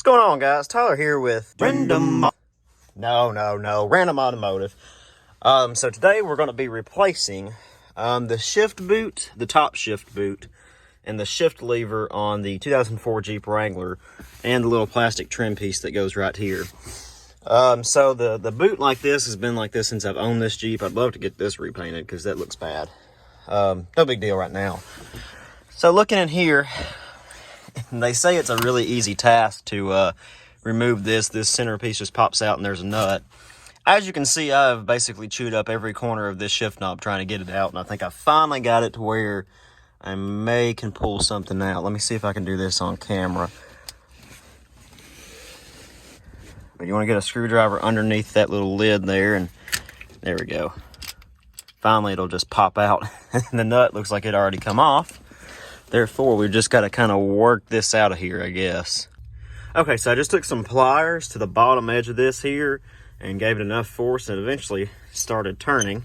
What's going on, guys? Tyler here with Random Automotive. So today we're going to be replacing the shift boot, the top shift boot, and the shift lever on the 2004 Jeep Wrangler, and the little plastic trim piece that goes right here. So the boot like this has been like this since I've owned this Jeep. I'd love to get this repainted because that looks bad. No big deal right now. So looking in here, they say it's a really easy task to remove this. This center piece just pops out and there's a nut. As you can see, I've basically chewed up every corner of this shift knob trying to get it out, and I think I finally got it to where I can pull something out. Let me see if I can do this on camera. But you want to get a screwdriver underneath that little lid there, and there we go. Finally, it'll just pop out. The nut looks like it already come off. Therefore, we've just got to kind of work this out of here, I guess. Okay, so I just took some pliers to the bottom edge of this here and gave it enough force and eventually started turning.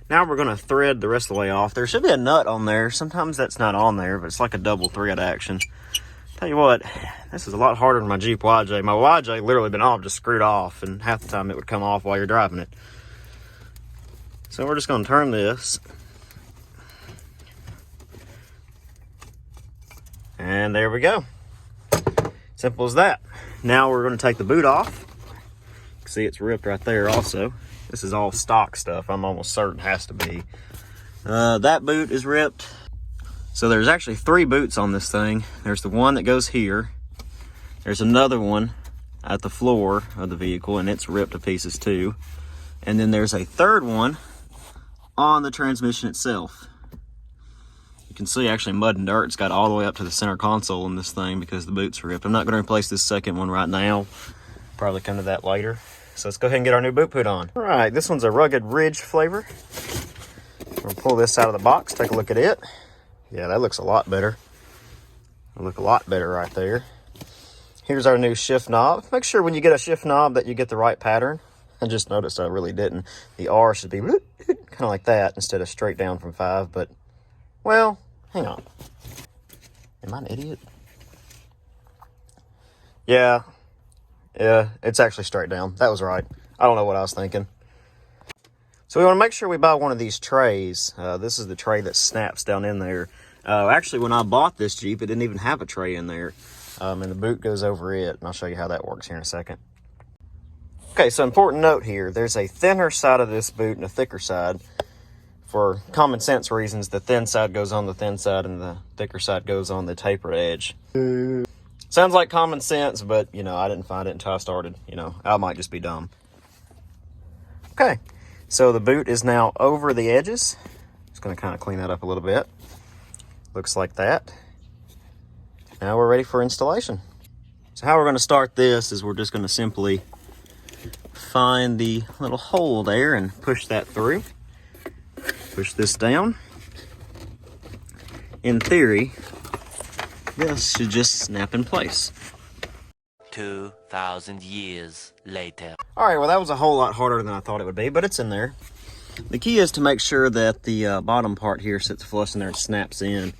Now we're going to thread the rest of the way off. There should be a nut on there. Sometimes that's not on there, but it's like a double thread action. Tell you what, this is a lot harder than my Jeep YJ. My YJ literally been all just screwed off, and half the time it would come off while you're driving it. So we're just going to turn this. And there we go. Simple as that. Now we're going to take the boot off. See, it's ripped right there also. This is all stock stuff. I'm almost certain it has to be. That boot is ripped. So there's actually 3 boots on this thing. There's the one that goes here. There's another one at the floor of the vehicle, and it's ripped to pieces too. And then there's a third one on the transmission itself. You can see actually mud and dirt's got all the way up to the center console in this thing because the boot's ripped. I'm not going to replace this second one right now. Probably come to that later. So let's go ahead and get our new boot put on. All right, this one's a Rugged Ridge flavor. We'll pull this out of the box, take a look at it. Yeah, that looks a lot better. It'll look a lot better right there. Here's our new shift knob. Make sure when you get a shift knob that you get the right pattern. I just noticed I really didn't. The R should be kind of like that instead of straight down from 5, but, well, hang on. Am I an idiot? Yeah, it's actually straight down. That was right. I don't know what I was thinking. So we want to make sure we buy one of these trays. This is the tray that snaps down in there. Actually, when I bought this Jeep, it didn't even have a tray in there. And the boot goes over it, and I'll show you how that works here in a second. Okay, so important note here. There's a thinner side of this boot and a thicker side. For common sense reasons, the thin side goes on the thin side and the thicker side goes on the tapered edge. Sounds like common sense, but, you know, I didn't find it until I started. You know, I might just be dumb. Okay, so the boot is now over the edges. Just going to kind of clean that up a little bit. Looks like that. Now we're ready for installation. So how we're going to start this is we're just going to simply find the little hole there and push that through. Push this down. In theory, this should just snap in place. 2,000 years later. All right, well, that was a whole lot harder than I thought it would be, but it's in there. The key is to make sure that the bottom part here sits flush in there and snaps in.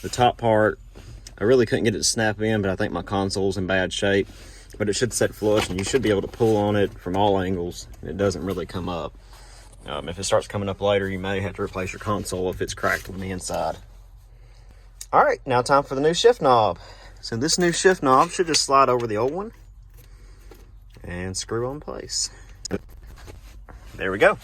The top part, I really couldn't get it to snap in, but I think my console's in bad shape. But it should set flush, and you should be able to pull on it from all angles. It doesn't really come up. If it starts coming up later, you may have to replace your console if it's cracked on the inside. All right, now time for the new shift knob. So this new shift knob should just slide over the old one and screw on place. There we go.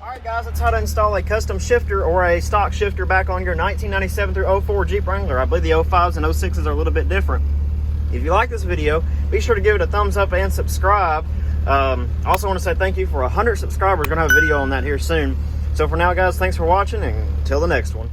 Alright guys, that's how to install a custom shifter or a stock shifter back on your 1997 through 04 Jeep Wrangler. I believe the 05s and 06s are a little bit different. If you like this video, be sure to give it a thumbs up and subscribe. Also want to say thank you for 100 subscribers. We're going to have a video on that here soon. So for now guys, thanks for watching and until the next one.